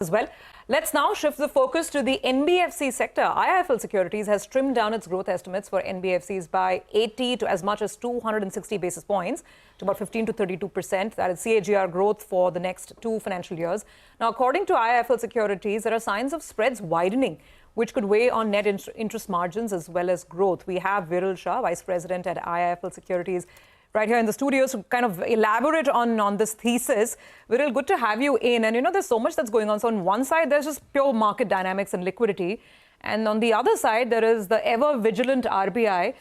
as well. Let's now shift the focus to the NBFC sector. IIFL Securities has trimmed down its growth estimates for NBFCs by 80 to as much as 260 basis points to about 15 to 32%. That is CAGR growth for the next 2 financial years. Now, according to IIFL Securities, there are signs of spreads widening, which could weigh on net interest margins as well as growth. We have Viral Shah, Vice President at IIFL Securities, right here in the studios to kind of elaborate on this thesis. Viral, good to have you in. And, there's so much that's going on. So on one side, there's just pure market dynamics and liquidity. And on the other side, there is the ever-vigilant RBI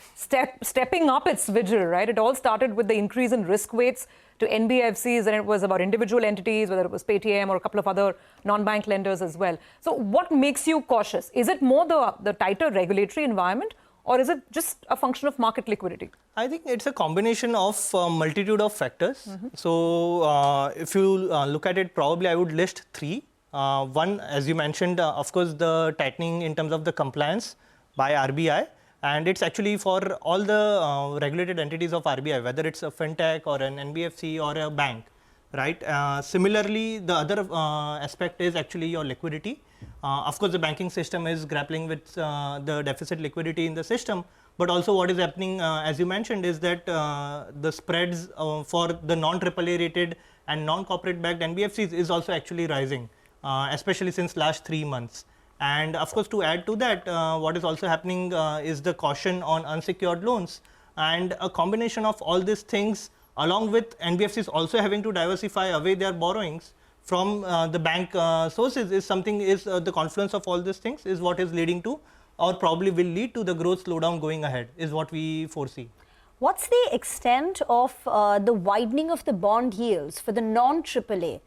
stepping up its vigil, right? It all started with the increase in risk weights to NBFCs, and it was about individual entities, whether it was Paytm or a couple of other non-bank lenders as well. So what makes you cautious? Is it more the tighter regulatory environment, or is it just a function of market liquidity? I think it's a combination of multitude of factors. So if you look at it, probably I would list 3. One, as you mentioned, of course, the tightening in terms of the compliance by RBI. And it's actually for all the regulated entities of RBI, whether it's a fintech or an NBFC or a bank, right? Similarly, the other aspect is actually your liquidity. Of course, the banking system is grappling with the deficit liquidity in the system. But also what is happening, as you mentioned, is that the spreads for the non-AAA rated and non-corporate backed NBFCs is also actually rising, especially since last 3 months. And of course, to add to that, what is also happening is the caution on unsecured loans, and a combination of all these things, along with NBFCs also having to diversify away their borrowings from the bank sources, is the confluence of all these things is what is leading to, or probably will lead to, the growth slowdown going ahead, is what we foresee. What's the extent of the widening of the bond yields for the non-AAA?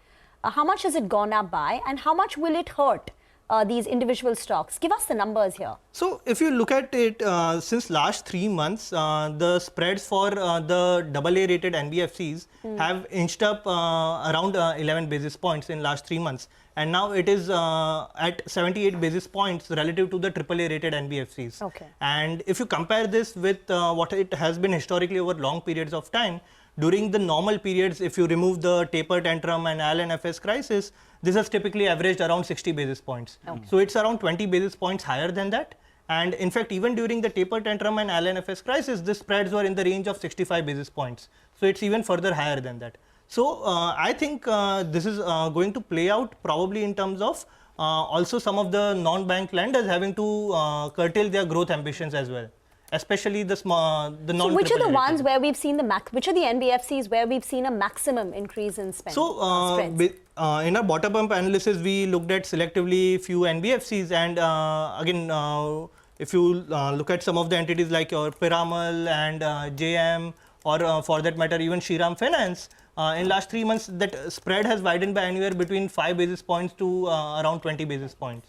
How much has it gone up by, and how much will it hurt these individual stocks? Give us the numbers here. So if you look at it, since last 3 months, the spreads for the AA rated NBFCs have inched up around 11 basis points in last 3 months. And now it is at 78 basis points relative to the AAA rated NBFCs. Okay. And if you compare this with what it has been historically over long periods of time, during the normal periods, if you remove the taper tantrum and IL&FS crisis, this has typically averaged around 60 basis points. Okay. So it's around 20 basis points higher than that. And in fact, even during the taper tantrum and IL&FS crisis, the spreads were in the range of 65 basis points. So it's even further higher than that. So I think this is going to play out probably in terms of also some of the non-bank lenders having to curtail their growth ambitions as well, especially the non-AAA. So which are the ones where we've seen which are the NBFCs where we've seen a maximum increase in spend? So in our bottom-up analysis, we looked at selectively few NBFCs, and again, if you look at some of the entities like your Piramal and JM, or for that matter, even Shriram Finance, in last 3 months, that spread has widened by anywhere between 5 basis points to around 20 basis points.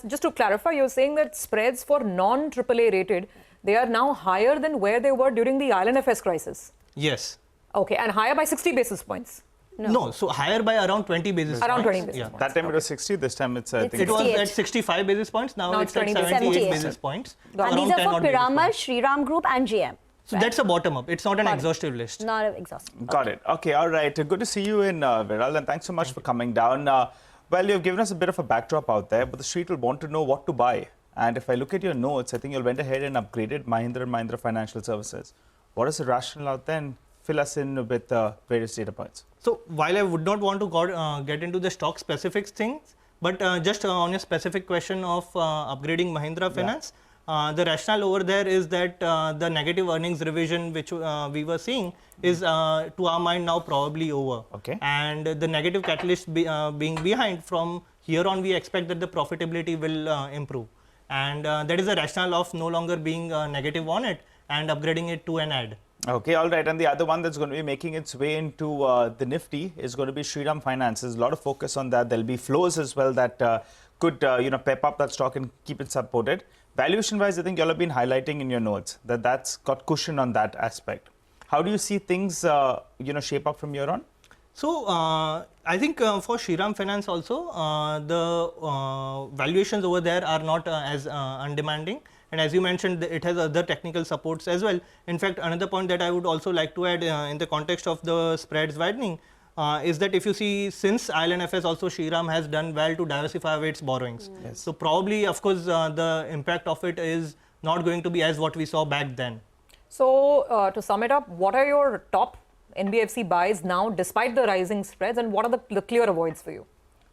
Just to clarify, you're saying that spreads for non-AAA rated, they are now higher than where they were during the IL&FS crisis? Yes. Okay, and higher by 60 basis points? No, so higher by around 20 basis points. Around 20 basis yeah. points. That time it was 60, this time it's, I think it was at 65 basis points, now it's at 78 basis points. And these are for Piramal, Shriram Group and GM. So that's a bottom up. It's not an exhaustive list. Not an exhaustive. Got it. Okay, all right. Good to see you in Viral, and thanks so much for coming down. Well, you've given us a bit of a backdrop out there, but the street will want to know what to buy. And if I look at your notes, I think you went ahead and upgraded Mahindra & Mahindra Financial Services. What is the rationale out there? And fill us in with various data points. So while I would not want to get into the stock specifics things, but just on a specific question of upgrading Mahindra Finance, the rationale over there is that the negative earnings revision which we were seeing is to our mind now probably over. Okay. And the negative catalyst being behind, from here on we expect that the profitability will improve. And that is the rationale of no longer being negative on it and upgrading it to an add. Okay, all right. And the other one that's going to be making its way into the Nifty is going to be Shriram Finance. There's a lot of focus on that. There'll be flows as well that could pep up that stock and keep it supported. Valuation-wise, I think you all have been highlighting in your notes that that's got cushion on that aspect. How do you see things shape up from here on? So I think for Shriram Finance also, the valuations over there are not as undemanding. And as you mentioned, it has other technical supports as well. In fact, another point that I would also like to add in the context of the spreads widening, is that if you see, since IL&FS also Shriram has done well to diversify its borrowings. Yes. So probably, of course, the impact of it is not going to be as what we saw back then. So to sum it up, what are your top NBFC buys now despite the rising spreads, and what are the clear avoids for you?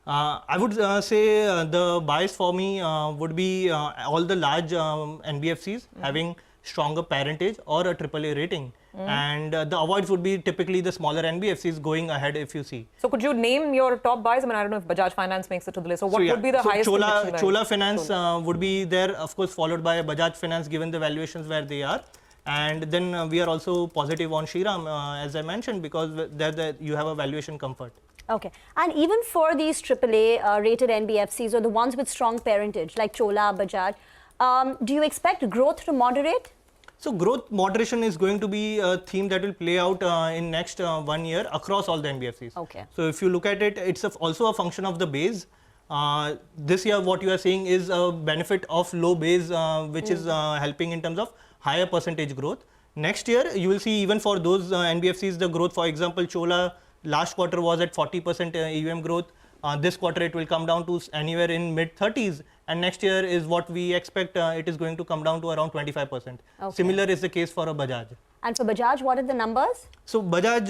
I would say the buys for me would be all the large NBFCs having stronger parentage or a AAA rating. And the avoids would be typically the smaller NBFCs going ahead if you see. So could you name your top buys? I mean, I don't know if Bajaj Finance makes it to the list. So what would be the highest conviction value? Chola Finance would be there, of course, followed by Bajaj Finance given the valuations where they are. And then we are also positive on Shriram, as I mentioned, because there you have a valuation comfort. Okay. And even for these AAA rated NBFCs or the ones with strong parentage like Chola, Bajaj, do you expect growth to moderate? So growth moderation is going to be a theme that will play out in next 1 year across all the NBFCs. Okay. So if you look at it, it's also a function of the base. This year what you are seeing is a benefit of low base, which is helping in terms of higher percentage growth. Next year you will see even for those NBFCs the growth, for example Chola last quarter was at 40% AUM growth. This quarter it will come down to anywhere in mid 30s, and next year is what we expect it is going to come down to around 25%. Okay. Similar is the case for a Bajaj. And for Bajaj, what are the numbers? So Bajaj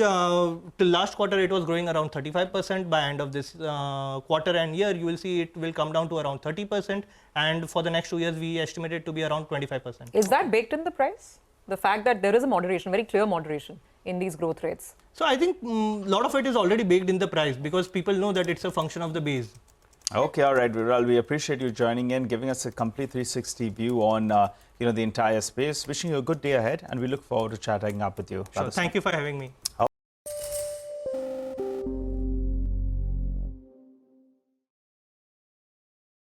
till last quarter it was growing around 35%. By end of this quarter and year you will see it will come down to around 30%, and for the next 2 years we estimate it to be around 25%. Is that baked in the price? The fact that there is a moderation, very clear moderation in these growth rates. So I think a lot of it is already baked in the price because people know that it's a function of the base. Okay, all right, Viral, we appreciate you joining in, giving us a complete 360 view on the entire space. Wishing you a good day ahead, and we look forward to chatting up with you. Sure. Thank you for having me.